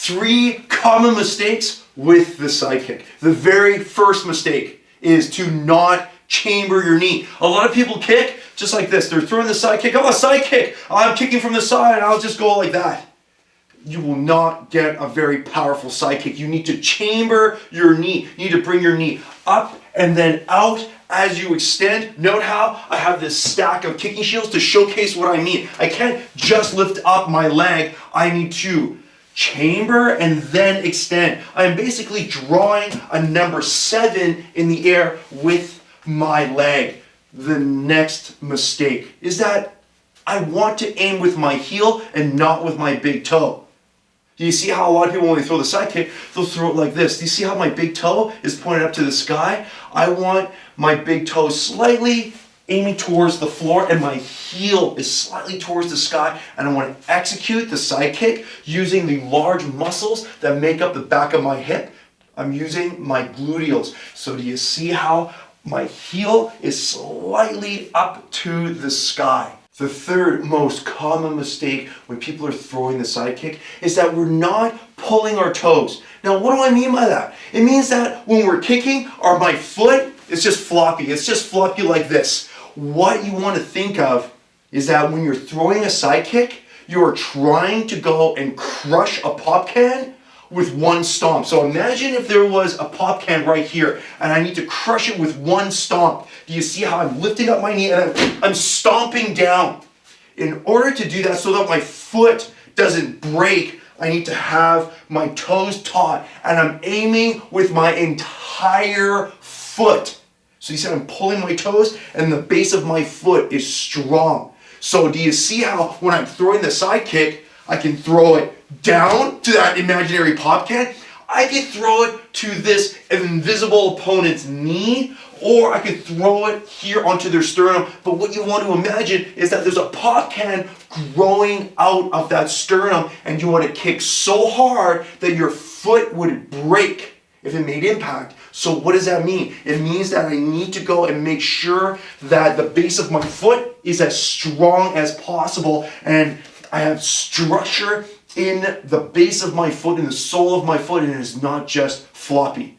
3 common mistakes with the side kick. The very first mistake is to not chamber your knee. A lot of people kick just like this. They're throwing the side kick. Oh, a side kick. I'm kicking from the side. I'll just go like that. You will not get a very powerful side kick. You need to chamber your knee. You need to bring your knee up and then out as you extend. Note how I have this stack of kicking shields to showcase what I mean. I can't just lift up my leg. I need to chamber and then extend. I'm basically drawing a number 7 in the air with my leg. The next mistake is that I want to aim with my heel and not with my big toe. Do you see how a lot of people, when they throw the side kick, they'll throw it like this? Do you see how my big toe is pointed up to the sky? I want my big toe slightly aiming towards the floor and my heel is slightly towards the sky, and I want to execute the side kick using the large muscles that make up the back of my hip. I'm using my gluteals. So do you see how my heel is slightly up to the sky? The third most common mistake when people are throwing the side kick is that we're not pulling our toes. Now, what do I mean by that? It means that when we're kicking, my foot is just floppy. It's just floppy like this. What you want to think of is that when you're throwing a side kick, you are trying to go and crush a pop can with one stomp. So imagine if there was a pop can right here and I need to crush it with one stomp. Do you see how I'm lifting up my knee and I'm stomping down? In order to do that so that my foot doesn't break, I need to have my toes taut and I'm aiming with my entire foot. So you see I'm pulling my toes and the base of my foot is strong. So do you see how when I'm throwing the side kick, I can throw it down to that imaginary pop can? I can throw it to this invisible opponent's knee, or I could throw it here onto their sternum. But what you want to imagine is that there's a pop can growing out of that sternum, and you want to kick so hard that your foot would break if it made impact. So what does that mean? It means that I need to go and make sure that the base of my foot is as strong as possible, and I have structure in the base of my foot, in the sole of my foot, and it is not just floppy.